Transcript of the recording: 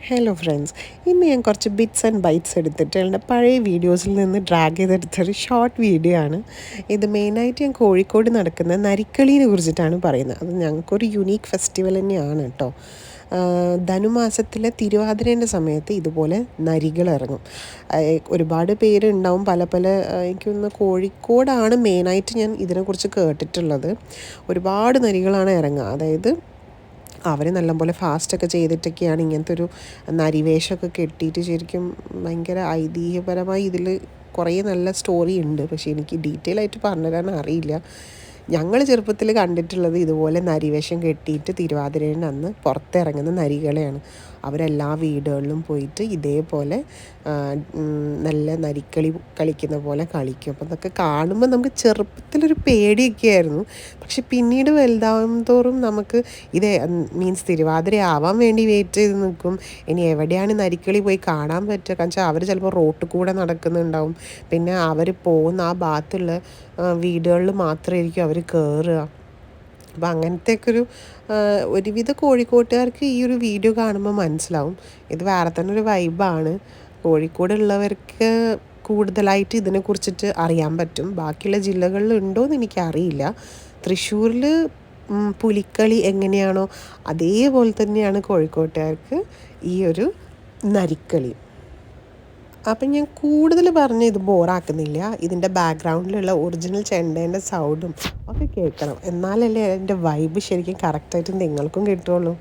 Hello friends, ഇന്ന് ഞാൻ കുറച്ച് ബിറ്റ്സ് ആൻഡ് ബൈറ്റ്സ് എടുത്തിട്ട് എൻ്റെ പഴയ വീഡിയോസിൽ നിന്ന് ഡ്രാഗ് ചെയ്തെടുത്തൊരു ഷോർട്ട് വീഡിയോ ആണ് ഇത്. മെയിനായിട്ട് ഞാൻ കോഴിക്കോട് നടക്കുന്ന നരിക്കളീനെ കുറിച്ചിട്ടാണ് പറയുന്നത്. അത് ഞങ്ങൾക്കൊരു യുണീക്ക് ഫെസ്റ്റിവൽ തന്നെയാണ് കേട്ടോ. ധനുമാസത്തിലെ തിരുവാതിരേൻ്റെ സമയത്ത് ഇതുപോലെ നരികൾ ഇറങ്ങും. ഒരുപാട് പേരുണ്ടാവും, പല പല എനിക്കൊന്ന് കോഴിക്കോടാണ് മെയിനായിട്ട് ഞാൻ ഇതിനെക്കുറിച്ച് കേട്ടിട്ടുള്ളത്. ഒരുപാട് നരികളാണ് ഇറങ്ങുക. അതായത് അവർ നല്ലപോലെ ഫാസ്റ്റൊക്കെ ചെയ്തിട്ടൊക്കെയാണ് ഇങ്ങനത്തെ ഒരു നരിവേഷമൊക്കെ കെട്ടിയിട്ട് ശരിക്കും ഭയങ്കര ഐതിഹ്യപരമായി ഇതിൽ കുറേ നല്ല സ്റ്റോറി ഉണ്ട്. പക്ഷേ എനിക്ക് ഡീറ്റെയിൽ ആയിട്ട് പറഞ്ഞു തരാൻ അറിയില്ല. ഞങ്ങൾ ചെറുപ്പത്തിൽ കണ്ടിട്ടുള്ളത് ഇതുപോലെ നരിവേഷം കെട്ടിയിട്ട് തിരുവാതിരേൻ്റെ അന്ന് പുറത്തിറങ്ങുന്ന നരികളെയാണ്. അവരെല്ലാ വീടുകളിലും പോയിട്ട് ഇതേപോലെ നല്ല നരിക്കളി കളിക്കുന്ന പോലെ കളിക്കും. അപ്പോൾ അതൊക്കെ കാണുമ്പോൾ നമുക്ക് ചെറുപ്പത്തിലൊരു പേടിയൊക്കെ ആയിരുന്നു. പക്ഷെ പിന്നീട് വലുതാവും തോറും നമുക്ക് ഇത് മീൻസ് തിരുവാതിര ആവാൻ വേണ്ടി വെയിറ്റ് ചെയ്ത് നിൽക്കും. ഇനി എവിടെയാണ് നരിക്കളി പോയി കാണാൻ പറ്റുക? കാരണം വെച്ചാൽ അവർ ചിലപ്പോൾ റോട്ടിൽ കൂടെ നടക്കുന്നുണ്ടാവും. പിന്നെ അവർ പോകുന്ന ആ ഭാഗത്തുള്ള വീടുകളിൽ മാത്രമായിരിക്കും അവർ കയറുക. അപ്പോൾ അങ്ങനത്തെയൊക്കെ ഒരുവിധ കോഴിക്കോട്ടുകാർക്ക് ഈ ഒരു വീഡിയോ കാണുമ്പോൾ മനസ്സിലാവും ഇത് വേറെ തന്നെ ഒരു വൈബാണ്. കോഴിക്കോടുള്ളവർക്ക് കൂടുതലായിട്ട് ഇതിനെക്കുറിച്ചിട്ട് അറിയാൻ പറ്റും. ബാക്കിയുള്ള ജില്ലകളിൽ ഉണ്ടോയെന്ന് എനിക്കറിയില്ല. തൃശ്ശൂരിൽ പുലിക്കളി എങ്ങനെയാണോ അതേപോലെ തന്നെയാണ് കോഴിക്കോട്ടുകാർക്ക് ഈ ഒരു നരിക്കളി. അപ്പം ഞാൻ കൂടുതൽ പറഞ്ഞ് ഇത് ബോറാക്കുന്നില്ല. ഇതിൻ്റെ ബാക്ക്ഗ്രൗണ്ടിലുള്ള ഒറിജിനൽ ചെണ്ടേൻ്റെ സൗണ്ടും ഒക്കെ കേൾക്കണം. എന്നാലല്ലേ എൻ്റെ വൈബ് ശരിക്കും കറക്റ്റായിട്ട് നിങ്ങൾക്കും കിട്ടുള്ളൂ.